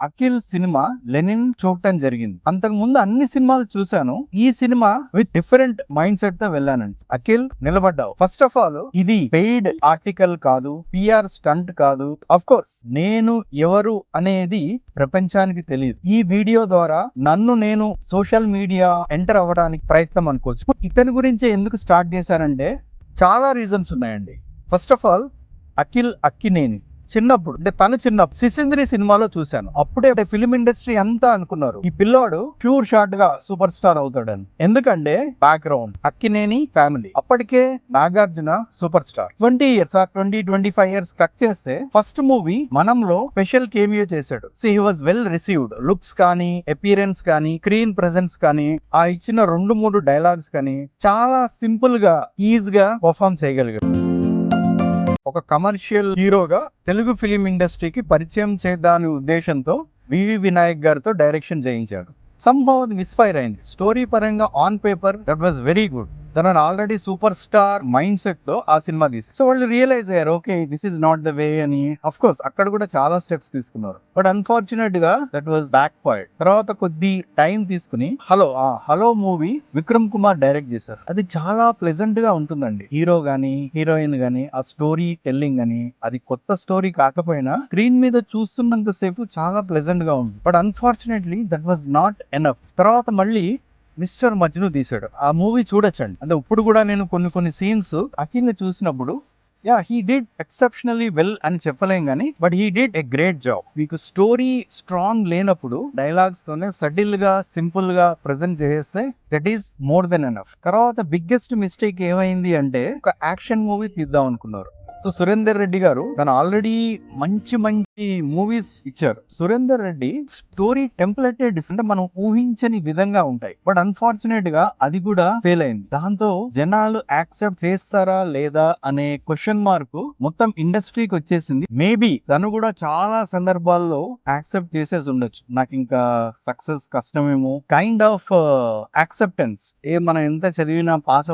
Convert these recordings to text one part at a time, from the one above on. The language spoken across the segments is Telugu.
అఖిల్ సినిమా లెనిన్ చూడటం జరిగింది. అంతకు ముందు అన్ని సినిమాలు చూశాను. ఈ cinema with different mind set తో వెళ్ళానండి. అఖిల్ నిలబడ్డావు. ఫస్ట్ ఆఫ్ ఆల్ ఇది పెయిడ్ ఆర్టికల్ కాదు, పిఆర్ స్టంట్ కాదు. అఫ్ కోర్స్ నేను ఎవరు అనేది ప్రపంచానికి తెలియదు. ఈ వీడియో ద్వారా నన్ను నేను సోషల్ మీడియా ఎంటర్ అవ్వడానికి ప్రయత్నం అనుకోవచ్చు. ఇతని గురించి ఎందుకు స్టార్ట్ చేశానంటే చాలా రీజన్స్ ఉన్నాయండి. First of all Akhil Akkineni చిన్నప్పుడు అంటే తను చిన్నప్పుడు సిసింద్రి సినిమాలో చూశాను. అప్పుడే ఫిలిం ఇండస్ట్రీ అంతా అనుకున్నారు ఈ పిల్లోడు ప్యూర్ షార్ట్ గా సూపర్ స్టార్ అవుతాడని. ఎందుకంటే బ్యాక్గ్రౌండ్ అక్కినేని ఫ్యామిలీ, అప్పటికే Nagarjuna super star. 25 years cut చేస్తే ఫస్ట్ మూవీ మనంలో స్పెషల్ కేమియో చేశాడు. So he was well received. Looks కానీ, అపియరెన్స్ కానీ, స్క్రీన్ ప్రెజెన్స్ కానీ, ఆ ఇచ్చిన 2-3 డైలాగ్స్ కానీ చాలా సింపుల్ గా ఈజీగా పర్ఫామ్ చేయగలిగాడు. ఒక కమర్షియల్ హీరోగా తెలుగు ఫిలిం ఇండస్ట్రీకి పరిచయం చేద్దామనే ఉద్దేశంతో వివి వినాయక్ గారితో డైరెక్షన్ చేయించాడు. సంభవ్ అది మిస్ఫైర్ అయింది. స్టోరీ పరంగా on paper that was very good. తనను already super star mind set లో ఆ సినిమా తీసి, సో వాళ్ళు రియలైజ్ అయ్యారు okay this is not the way అని. అఫ్ కోర్స్ అక్కడ కూడా చాలా స్టెప్స్ తీసుకున్నారు. బట్ అన్ఫార్చునేట్ గా దట్ వాజ్ బ్యాక్ ఫైర్డ్. తర్వాత కొద్ది టైం తీసుకుని Hello movie Vikram Kumar direct చేశారు. అది చాలా ప్లెజెంట్ గా ఉంటుందండి. హీరో గానీ హీరోయిన్ గానీ ఆ స్టోరీ టెల్లింగ్ అని, అది కొత్త స్టోరీ కాకపోయినా స్క్రీన్ మీద చూస్తున్నంత సేపు చాలా ప్లెజెంట్ గా ఉంది. But unfortunately that was not enough. తర్వాత మళ్ళీ మిస్టర్ మజ్ను తీశాడు. ఆ మూవీ చూడొచ్చండి. అంటే ఇప్పుడు కూడా నేను కొన్ని సీన్స్ అఖిల్ ని చూసినప్పుడు హీ డిడ్ ఎక్సెప్షనల్లీ వెల్ అని చెప్పలేం గానీ, but he did a great job. మీకు స్టోరీ స్ట్రాంగ్ లేనప్పుడు డైలాగ్స్ తోనే సటిల్ గా సింపుల్ గా ప్రెజెంట్ చేస్తే that is more than enough. తర్వాత బిగ్గెస్ట్ మిస్టేక్ ఏమైంది అంటే ఒక యాక్షన్ మూవీ తీద్దాం అనుకున్నారు. సో సురేందర్ రెడ్డి గారు తను ఆల్రెడీ మంచి మూవీస్ ఇచ్చారు. Surender Reddy story template different, మనం ఊహించని విధంగా ఉంటాయి. బట్ అన్ఫార్చునేట్ గా అది కూడా ఫెయిల్ అయింది. దాంతో జనాలు యాక్సెప్ట్ చేస్తారా లేదా అనే క్వశ్చన్ మార్క్ మొత్తం ఇండస్ట్రీకి వచ్చేసింది. మేబీ తను కూడా చాలా సందర్భాల్లో యాక్సెప్ట్ చేసేసి ఉండొచ్చు. నాకు ఇంకా సక్సెస్ కష్టమేమో కైండ్ ఆఫ్ యాక్సెప్టెన్స్. మనం ఎంత చదివినా పాస్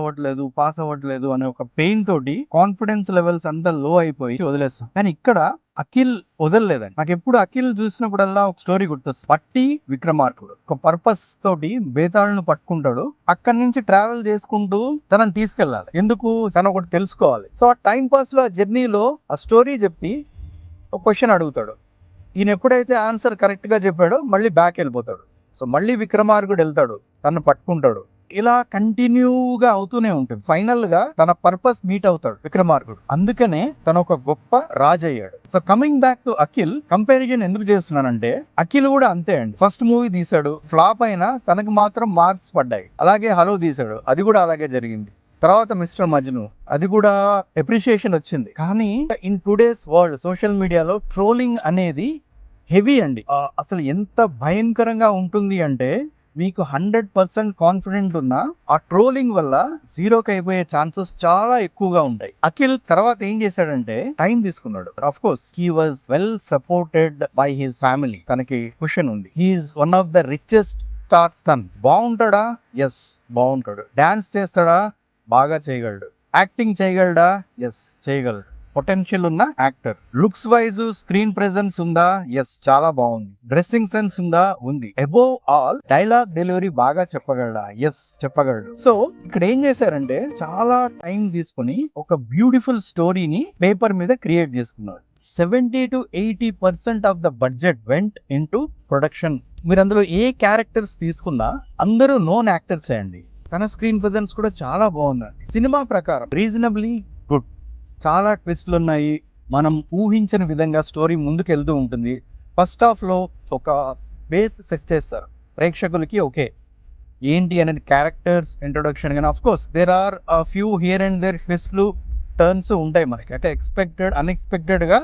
అవ్వట్లేదు అనే ఒక పెయిన్ తోటి కాన్ఫిడెన్స్ లెవెల్స్ అంతా లో అయిపోయి వదిలేస్తాం. కానీ ఇక్కడ అఖిల్ వదలలేదండి. నాకు ఎప్పుడు అఖిల్ చూసినప్పుడల్లా ఒక స్టోరీ గుర్తొస్తుంది. పట్టి విక్రమార్కుడు ఒక పర్పస్ తోటి బేతాళను పట్టుకుంటాడు. అక్కడి నుంచి ట్రావెల్ చేసుకుంటూ తనని తీసుకెళ్లాలి. ఎందుకు? తను ఒకటి తెలుసుకోవాలి. సో ఆ టైం పాస్ లో ఆ జర్నీలో ఆ స్టోరీ చెప్పి ఒక క్వశ్చన్ అడుగుతాడు. ఈయన ఎప్పుడైతే ఆన్సర్ కరెక్ట్ గా చెప్పాడో మళ్ళీ బ్యాక్ వెళ్ళిపోతాడు. సో మళ్ళీ విక్రమార్కుడు వెళ్తాడు, తను పట్టుకుంటాడు. ఇలా కంటిన్యూగా అవుతూనే ఉంటుంది. ఫైనల్ గా తన పర్పస్ మీట్ అవుతాడు విక్రమార్కుడు. అందుకనే తను ఒక గొప్ప రాజు అయ్యాడు. So coming back to Akhil, comparison ఎందుకు చేస్తున్నానంటే అఖిల్ కూడా అంతే అండి. ఫస్ట్ మూవీ తీశాడు, ఫ్లాప్ అయినా తనకు మాత్రం మార్క్స్ పడ్డాయి. అలాగే హలో తీశాడు, అది కూడా అలాగే జరిగింది. తర్వాత మిస్టర్ మజ్ను, అది కూడా అప్రిషియేషన్ వచ్చింది. కానీ ఇన్ టుడేస్ వరల్డ్ సోషల్ మీడియాలో ట్రోలింగ్ అనేది హెవీ అండి. అసలు ఎంత భయంకరంగా ఉంటుంది అంటే మీకు 100% కాన్ఫిడెంట్ ఉన్నా ఆ ట్రోలింగ్ వల్ల జీరోకి అయిపోయే ఛాన్సెస్ చాలా ఎక్కువగా ఉంటాయి. అఖిల్ తర్వాత ఏం చేశాడంటే టైం తీసుకున్నాడు. Of course he was well supported by his family. తనకి క్వశ్చన్ ఉంది, he's one of the richest star son. బాగుంటాడా? ఎస్ బాగుంటాడు. డాన్స్ చేస్తాడా? బాగా చేయగలడు. యాక్టింగ్ చేయగలడా? ఎస్ చేయగలడు. పొటెన్షియల్ ఉన్న actor. Looks wise screen presence ఉందా? ఎస్ చాలా బాగుంది. డ్రెస్సింగ్ సెన్స్ ఉందా? ఉంది. అబోవ్ ఆల్ డైలాగ్ డెలివరీ బాగా చెప్పగలడా? ఎస్ చెప్పగలడు. సో ఇక్కడ ఏం చేశారంటే చాలా టైం తీసుకుని ఒక బ్యూటిఫుల్ స్టోరీని పేపర్ మీద క్రియేట్ చేసుకున్నారు. 70 to 80% of the budget went in to production. మీరు అందులో ఏ క్యారెక్టర్స్ తీసుకున్నా అందరూ నోన్ యాక్టర్సే అండి. తన స్క్రీన్ ప్రెజెన్స్ కూడా చాలా బాగుందండి. సినిమా ప్రకారం రీజనబ్లీ గుడ్. చాలా ట్విస్ట్లు ఉన్నాయి. మనం ఊహించని విధంగా స్టోరీ ముందుకు వెళ్తూ ఉంటుంది. ఫస్ట్ హాఫ్ లో ఒక బేస్ సెట్ చేస్తారు ప్రేక్షకులకి. ఓకే ఏంటి అనేది క్యారెక్టర్స్ ఇంట్రొడక్షన్. కానీ of course there are few here and there ట్విస్ట్లు టర్న్స్ ఉంటాయి మనకి. అంటే అన్ఎక్స్పెక్టెడ్ గా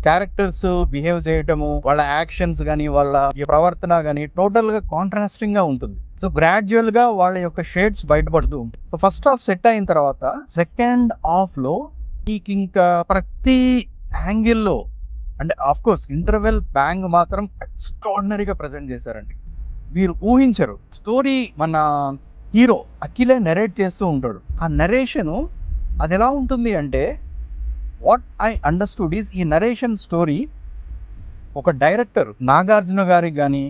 క్యారెక్టర్స్ బిహేవ్ చేయటము, వాళ్ళ యాక్షన్స్ కానీ వాళ్ళ ప్రవర్తన కానీ టోటల్ గా కాంట్రాస్టింగ్ గా ఉంటుంది. సో గ్రాడ్యువల్ గా వాళ్ళ యొక్క షేడ్స్ బయటపడుతూ ఉంటాయి. సో ఫస్ట్ హాఫ్ సెట్ అయిన తర్వాత సెకండ్ హాఫ్ లో ఇంకా ప్రతి యాంగిల్లో అంటే ఆఫ్ కోర్స్ ఇంటర్వెల్ బ్యాంగ్ మాత్రం ఎక్స్ట్రాడినరీగా ప్రజెంట్ చేశారండి. మీరు ఊహించరు. స్టోరీ మన హీరో అఖిలే నెరేట్ చేస్తూ ఉంటాడు. ఆ నరేషన్ అది ఎలా ఉంటుంది అంటే వాట్ ఐ అండర్స్టూడ్ ఈస్ ఈ నరేషన్ స్టోరీ ఒక డైరెక్టర్ నాగార్జున గారికి కానీ,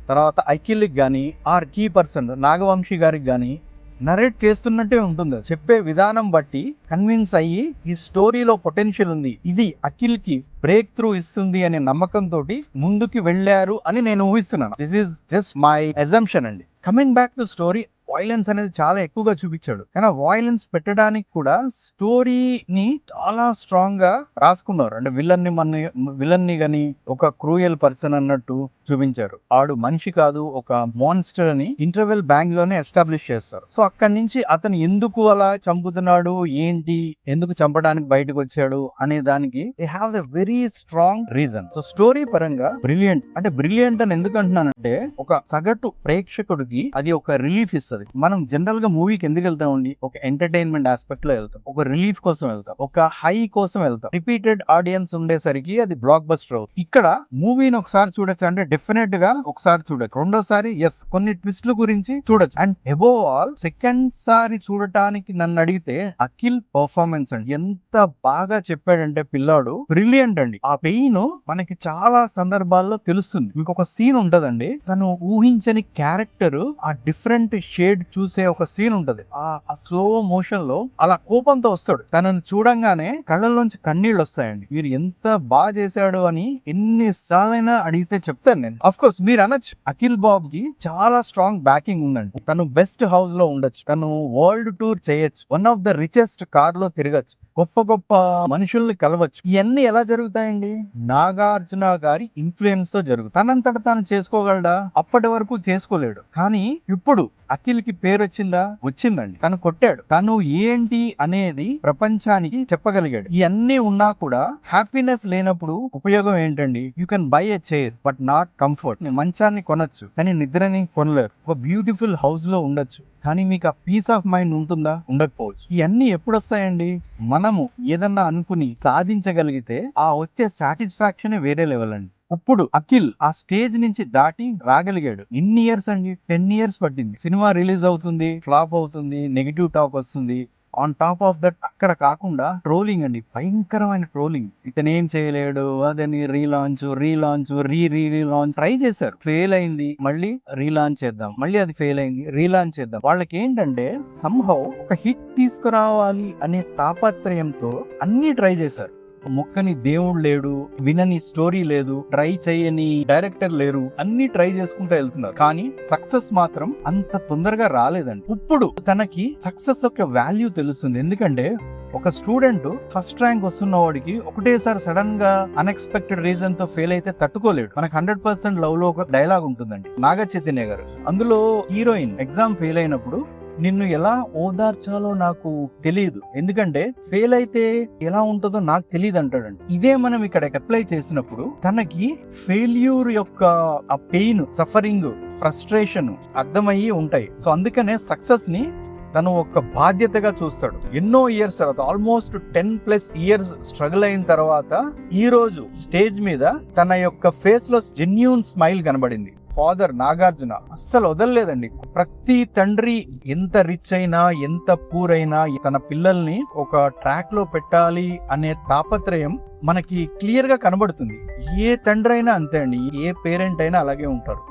తర్వాత అఖిల్కి కానీ, ఆర్ కీ పర్సన్ నాగవంశీ గారికి కానీ నరేట్ చేస్తున్నట్టే ఉంటుంది. చెప్పే విధానం బట్టి కన్విన్స్ అయ్యి ఈ స్టోరీలో పొటెన్షియల్ ఉంది, ఇది అఖిల్ కి బ్రేక్ త్రూ ఇస్తుంది అనే నమ్మకంతో ముందుకు వెళ్ళారు అని నేను ఊహిస్తున్నాను. This is just my assumption అండి. Coming back to story, violence అనేది చాలా ఎక్కువగా చూపించాడు. కానీ ఆ వైలెన్స్ పెట్టడానికి కూడా స్టోరీని చాలా స్ట్రాంగ్ గా రాసుకున్నారు. అంటే విలన్ ని గాని ఒక క్రూయల్ పర్సన్ అన్నట్టు చూపించారు. ఆడు మనిషి కాదు, ఒక మాన్స్టర్ అని ఇంటర్వెల్ బ్యాంక్ లోనే ఎస్టాబ్లిష్ చేస్తారు. సో అక్కడి నుంచి అతను ఎందుకు అలా చంపుతున్నాడు, ఏంటి, ఎందుకు చంపడానికి బయటకు వచ్చాడు అనే దానికి they have the very strong reason. So story పరంగా బ్రిలియంట్. అంటే బ్రిలియంట్ అని ఎందుకు అంటున్నానంటే, ఒక సగటు ప్రేక్షకుడికి అది ఒక రిలీఫ్ ఇస్తుంది. మనం జనరల్ గా మూవీకి ఎందుకు వెళ్తామండి? ఒక ఎంటర్టైన్మెంట్ ఆస్పెక్ట్ లో వెళ్తాం, ఒక రిలీఫ్ కోసం వెళ్తాం, ఒక హై కోసం వెళ్తాం. రిపీటెడ్ ఆడియన్స్ ఉండేసరికి అది బ్లాక్ బస్టర్ అవుతుంది. ఇక్కడ మూవీని ఒకసారి చూడొచ్చు అంటే డెఫినెట్ గా ఒకసారి చూడొచ్చు, రెండోసారి ఎస్ కొన్ని ట్విస్ట్ల గురించి చూడొచ్చు. అండ్ అబోవ్ ఆల్ సెకండ్ సారి చూడటానికి నన్ను అడిగితే అఖిల్ పర్ఫార్మెన్స్ అండి, ఎంత బాగా చెప్పాడంటే పిల్లాడు బ్రిలియంట్ అండి. ఆ పెయిన్ మనకి చాలా సందర్భాల్లో తెలుస్తుంది. మీకు ఒక సీన్ ఉంటదండి, తను ఊహించని క్యారెక్టర్ ఆ డిఫరెంట్ షేడ్ చూసే ఒక సీన్ ఉంటది. ఆ స్లో మోషన్ లో అలా కోపంతో వస్తాడు, తనని చూడంగానే కళ్ళల్లోంచి కన్నీళ్ళు వస్తాయండి. మీరు ఎంత బాగా చేశాడు అని ఎన్ని సార్లైనా అడిగితే చెప్తాను నేను. అఫ్ కోర్స్ మీరు అనొచ్చు, అఖిల్ బాబు కి చాలా స్ట్రాంగ్ బ్యాకింగ్ ఉందండి, తను బెస్ట్ హౌస్ లో ఉండొచ్చు, తను వరల్డ్ టూర్ చేయొచ్చు, one of the richest car లో తిరగచ్చు, గొప్ప గొప్ప మనుషుల్ని కలవచ్చు. ఇవన్నీ ఎలా జరుగుతాయండి? నాగార్జున గారి ఇన్ఫ్లుయెన్స్ తో జరుగుతాయి. తనంతట తాను చేసుకోగలడా? అప్పటి వరకు చేసుకోలేడు. కానీ ఇప్పుడు అఖిల్ కి పేరు వచ్చిందండి. తను కొట్టాడు, తను ఏంటి అనేది ప్రపంచానికి చెప్పగలిగాడు. ఇవన్నీ ఉన్నా కూడా హ్యాపీనెస్ లేనప్పుడు ఉపయోగం ఏంటండి? You can buy a chair but not comfort. మంచాన్ని కొనొచ్చు కానీ నిద్రని కొనలేరు. ఒక బ్యూటిఫుల్ హౌస్ లో ఉండొచ్చు కానీ మీకు ఆ పీస్ ఆఫ్ మైండ్ ఉంటుందా? ఉండకపోవచ్చు. ఇవన్నీ ఎప్పుడు వస్తాయండి? మనము ఏదన్నా అనుకుని సాధించగలిగితే ఆ వచ్చే సాటిస్ఫాక్షన్ వేరే లెవెల్ అండి. ఇప్పుడు అఖిల్ ఆ స్టేజ్ నుంచి దాటి రాగలిగాడు. ఎన్ని ఇయర్స్ అండి? 10 years పట్టింది. సినిమా రిలీజ్ అవుతుంది, ఫ్లాప్ అవుతుంది, నెగిటివ్ టాక్ వస్తుంది. ఆన్ టాప్ ఆఫ్ దట్ అక్కడ కాకుండా ట్రోలింగ్ అండి, భయంకరమైన ట్రోలింగ్. ఇతనేం చేయలేడు, అదని రీలాంచ్ రీలాంచ్ ట్రై చేశారు, ఫెయిల్ అయింది, మళ్ళీ రీలాంచ్ చేద్దాం, మళ్ళీ అది ఫెయిల్ అయింది, రీలాంచ్ చేద్దాం. వాళ్ళకి ఏంటంటే సంహౌ ఒక హిట్ తీసుకురావాలి అనే తాపత్రయంతో అన్ని ట్రై చేశారు. మొక్కని దేవుడు లేడు, వినని స్టోరీ లేదు, ట్రై చేయని డైరెక్టర్ లేరు, అన్ని ట్రై చేసుకుంటూ వెళ్తున్నారు. కానీ సక్సెస్ మాత్రం అంత తొందరగా రాలేదండి. ఇప్పుడు తనకి సక్సెస్ యొక్క వాల్యూ తెలుస్తుంది. ఎందుకంటే ఒక స్టూడెంట్ ఫస్ట్ ర్యాంక్ వస్తున్న వాడికి ఒకటేసారి సడన్ గా అన్ఎక్స్పెక్టెడ్ రీజన్ తో ఫెయిల్ అయితే తట్టుకోలేడు. మనకు 100% లవ్ లో ఒక డైలాగ్ ఉంటుందండి, నాగ చైతన్య గారు. అందులో హీరోయిన్ ఎగ్జామ్ ఫెయిల్ అయినప్పుడు, నిన్ను ఎలా ఓదార్చాలో నాకు తెలియదు, ఎందుకంటే ఫెయిల్ అయితే ఎలా ఉంటుందో నాకు తెలియదు అంటాడండి. ఇదే మనం ఇక్కడ అప్లై చేసినప్పుడు తనకి ఫెయిల్యూర్ యొక్క ఆ పెయిన్, సఫరింగ్, ఫ్రస్ట్రేషన్ అర్థమయ్యి ఉంటాయి. సో అందుకనే సక్సెస్ ని తను ఒక బాధ్యతగా చూస్తాడు. ఎన్నో ఇయర్స్ తర్వాత, ఆల్మోస్ట్ 10+ years స్ట్రగుల్ అయిన తర్వాత ఈ రోజు స్టేజ్ మీద తన యొక్క ఫేస్ లో జెన్యూన్ స్మైల్ కనబడింది. ఫాదర్ నాగార్జున అస్సలు వదలలేదండి. ప్రతి తండ్రి ఎంత రిచ్ అయినా, ఎంత పూర్ అయినా తన పిల్లల్ని ఒక ట్రాక్ లో పెట్టాలి అనే తాపత్రయం మనకి క్లియర్ గా కనబడుతుంది. ఏ తండ్రి అయినా అంతే అండి, ఏ పేరెంట్ అయినా అలాగే ఉంటారు.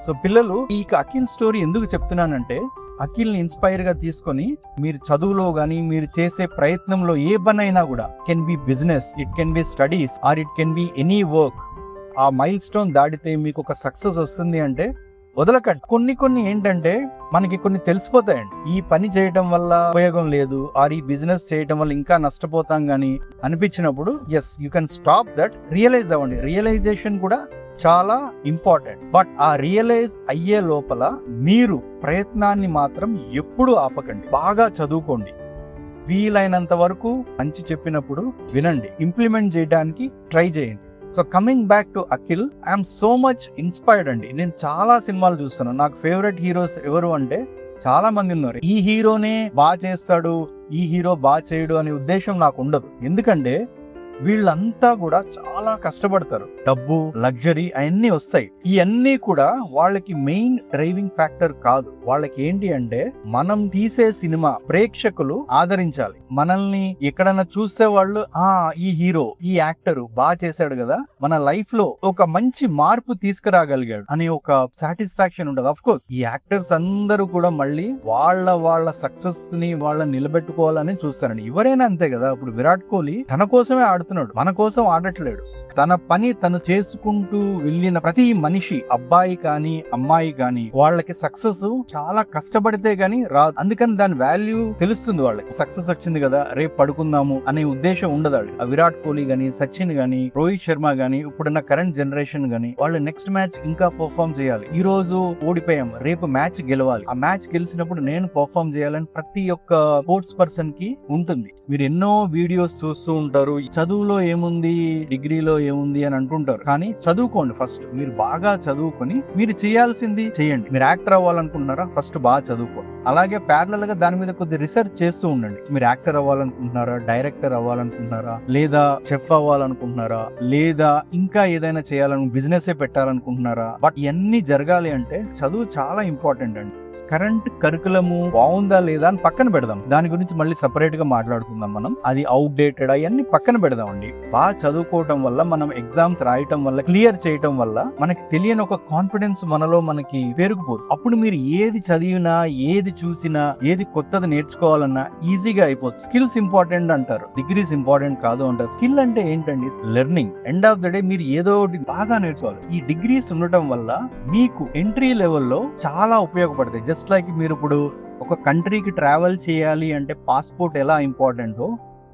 సో పిల్లలు, ఈ అఖిల్ స్టోరీ ఎందుకు చెప్తున్నానంటే, అఖిల్ ని ఇన్స్పైర్ గా తీసుకొని మీరు చదువులో గానీ, మీరు చేసే ప్రయత్నంలో ఏ పని అయినా కూడా, can be business, it can be studies, or it can be any work, ఆ మైల్ స్టోన్ దాటితే మీకు ఒక సక్సెస్ వస్తుంది అంటే వదలకండి. కొన్ని ఏంటంటే మనకి కొన్ని తెలిసిపోతాయండి, ఈ పని చేయటం వల్ల ఉపయోగం లేదు, ఆర్ ఈ బిజినెస్ చేయటం వల్ల ఇంకా నష్టపోతాం గానీ అనిపించినప్పుడు, yes you can stop that, realise అవ్వండి. రియలైజేషన్ కూడా చాలా ఇంపార్టెంట్. బట్ ఆ రియలైజ్ అయ్యే లోపల మీరు ప్రయత్నాన్ని మాత్రం ఎప్పుడూ ఆపకండి. బాగా చదువుకోండి, వీలైనంత వరకు మంచి చెప్పినప్పుడు వినండి, ఇంప్లిమెంట్ చేయడానికి ట్రై చేయండి. So coming back to Akhil, I'm so much inspired అండి. నేను చాలా సినిమాలు చూస్తాను, నాకు ఫేవరెట్ హీరోస్ ఎవరు అంటే చాలా మంది ఉన్నారు. ఈ హీరోనే బాగా చేస్తాడు, ఈ హీరో బాగా చేయడు అనే ఉద్దేశం నాకు ఉండదు. ఎందుకంటే వీళ్ళంతా కూడా చాలా కష్టపడతారు. డబ్బు, లగ్జరీ అవన్నీ వస్తాయి. ఇవన్నీ కూడా వాళ్ళకి మెయిన్ డ్రైవింగ్ ఫ్యాక్టర్ కాదు. వాళ్ళకి ఏంటి అంటే మనం తీసే సినిమా ప్రేక్షకులు ఆదరించాలి. మనల్ని ఎక్కడన్నా చూస్తే వాళ్ళు ఈ హీరో, ఈ యాక్టర్ బాగా చేశాడు కదా, మన లైఫ్ లో ఒక మంచి మార్పు తీసుకురాగలిగాడు అనే ఒక సాటిస్ఫాక్షన్ ఉండదు. అఫ్ కోర్స్ ఈ యాక్టర్స్ అందరూ కూడా మళ్ళీ వాళ్ళ సక్సెస్ ని నిలబెట్టుకోవాలని చూస్తారండి. ఎవరైనా అంతే కదా. ఇప్పుడు విరాట్ కోహ్లీ తన కోసమే ఆడుతున్నాడు, మన కోసం ఆడట్లేడు. తన పని తను చేసుకుంటూ వెళ్ళిన ప్రతి మనిషి, అబ్బాయి కానీ అమ్మాయి కానీ, వాళ్ళకి సక్సెస్ చాలా కష్టపడితే గానీ రాదు. అందుకని దాని వాల్యూ తెలుస్తుంది వాళ్ళకి. సక్సెస్ వచ్చింది కదా, రేపు పడుకుందాము అనే ఉద్దేశం ఉండదు. విరాట్ కోహ్లీ గానీ, సచిన్ గానీ, రోహిత్ శర్మ గానీ, ఇప్పుడున్న కరెంట్ జనరేషన్ గానీ, వాళ్ళు నెక్స్ట్ మ్యాచ్ ఇంకా పర్ఫార్మ్ చేయాలి. ఈ రోజు ఓడిపోయాం, రేపు మ్యాచ్ గెలవాలి. ఆ మ్యాచ్ గెలిచినప్పుడు నేను పర్ఫార్మ్ చేయాలని ప్రతి ఒక్క స్పోర్ట్స్ పర్సన్ కి ఉంటుంది. మీరు ఎన్నో వీడియోస్ చూస్తూ ఉంటారు, చదువులో ఏముంది, డిగ్రీలో ఏముంది అని అంటుంటారు. కానీ చదువుకోండి. ఫస్ట్ మీరు బాగా చదువుకొని మీరు చేయాల్సింది చేయండి. మీరు యాక్టర్ అవ్వాలనుకుంటున్నారా, ఫస్ట్ బాగా చదువుకోండి. అలాగే ప్యారలల్ గా దాని మీద కొద్ది రీసెర్చ్ చేస్తూ ఉండండి. మీరు యాక్టర్ అవ్వాలనుకుంటున్నారా, డైరెక్టర్ అవ్వాలనుకుంటున్నారా, లేదా చెఫ్ అవ్వాలనుకుంటున్నారా, లేదా ఇంకా ఏదైనా చేయాలను, బిజినెస్ పెట్టాలనుకుంటున్నారా. బట్ ఇవన్నీ జరగాలి అంటే చదువు చాలా ఇంపార్టెంట్ అండి. కరెంట్ కరికులము బాగుందా లేదా అని పక్కన పెడదాం. దాని గురించి మళ్ళీ సెపరేట్ గా మాట్లాడుకుందాం మనం. అది అవుట్ డేటెడ్ అవన్నీ పక్కన పెడదాం అండి. బాగా చదువుకోవటం వల్ల, మనం ఎగ్జామ్స్ రాయటం వల్ల, క్లియర్ చేయటం వల్ల మనకి తెలియని ఒక కాన్ఫిడెన్స్ మనలో మనకి పెరిగిపోతుంది. అప్పుడు మీరు ఏది చదివినా, ఏది చూసినా, ఏది కొత్తది నేర్చుకోవాలన్నా ఈజీగా అయిపోతుంది. స్కిల్స్ ఇంపార్టెంట్ అంటారు, డిగ్రీస్ ఇంపార్టెంట్ కాదు అంటారు. స్కిల్ అంటే ఏంటండి? Learning. End of the day మీరు ఏదో ఒకటి బాగా నేర్చుకోవాలి. ఈ డిగ్రీస్ ఉండటం వల్ల మీకు ఎంట్రీ లెవెల్లో చాలా ఉపయోగపడతాయి. జస్ట్ లైక్ మీరు ఇప్పుడు ఒక కంట్రీకి ట్రావెల్ చేయాలి అంటే పాస్పోర్ట్ ఎలా ఇంపార్టెంటో,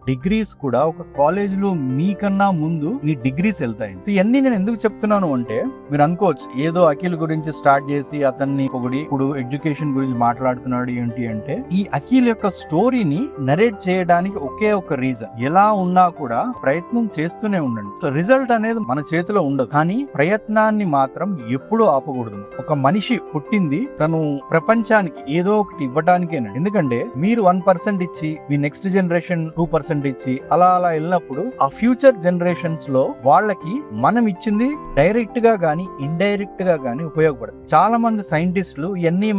డిగ్రీస్ కూడా ఒక కాలేజ్ లో మీకన్నా ముందు మీ డిగ్రీస్ వెళ్తాయి. సో ఇవన్నీ నేను ఎందుకు చెప్తున్నాను అంటే, మీరు అనుకోవచ్చు ఏదో అఖిల్ గురించి స్టార్ట్ చేసి అతన్ని పొగిడి ఇప్పుడు ఎడ్యుకేషన్ గురించి మాట్లాడుతున్నాడు ఏంటి అంటే, ఈ అఖిల్ యొక్క స్టోరీని నరేట్ చేయడానికి ఒకే ఒక రీజన్. ఎలా ఉన్నా కూడా ప్రయత్నం చేస్తూనే ఉండండి. సో రిజల్ట్ అనేది మన చేతిలో ఉండదు, కానీ ప్రయత్నాన్ని మాత్రం ఎప్పుడూ ఆపకూడదు. ఒక మనిషి పుట్టింది తను ప్రపంచానికి ఏదో ఒకటి ఇవ్వడానికేనండి. ఎందుకంటే మీరు 1% ఇచ్చి మీ నెక్స్ట్ జనరేషన్ 2% ఇచ్చి అలా వెళ్ళినప్పుడు ఆ ఫ్యూచర్ జనరేషన్స్ లో వాళ్ళకి మనం ఇచ్చింది డైరెక్ట్ గా గానీ ఇండైరెక్ట్ గా గానీ ఉపయోగపడదు. చాలా మంది సైంటిస్టులు ఇవన్నీ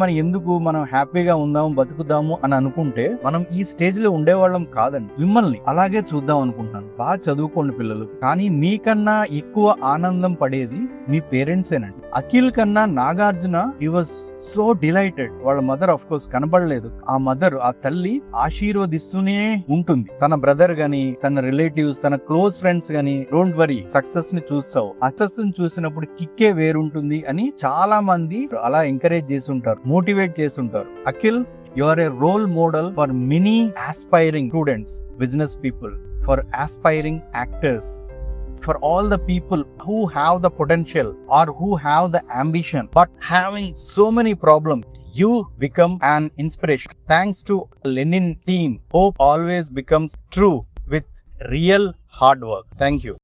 మనం హ్యాపీగా ఉందాము, బతుకుదాము అని అనుకుంటే మనం ఈ స్టేజ్ లో ఉండేవాళ్ళం కాదండి. మిమ్మల్ని అలాగే చూద్దాం అనుకుంటున్నాను. బాగా చదువుకోండి పిల్లలు. కానీ మీకన్నా ఎక్కువ ఆనందం పడేది మీ పేరెంట్సేనండి. అఖిల్ కన్నా Nagarjuna he was so delighted. వాళ్ళ మదర్ ఆఫ్ కోర్స్ కనబడలేదు. ఆ మదర్, ఆ తల్లి ఆశీర్వదిస్తూనే ఉంటుంది. తన బ్రదర్ గాని, తన రిలేటివ్స్, తన క్లోజ్ ఫ్రెండ్స్ గాని, డోంట్ వరీ, సక్సెస్ ని చూస్తావు. సక్సెస్ ని చూసినప్పుడు కిక్కే వేరుంటుంది అని చాలా మంది అలా ఎంకరేజ్ చేసి ఉంటారు, మోటివేట్ చేసి ఉంటారు. Akhil, you are a role model for many aspiring students, business people, for aspiring actors, for all the people who have the potential or who have the ambition but having so many problems. You become an inspiration. Thanks to Lenin team, hope always becomes true with real hard work. Thank you.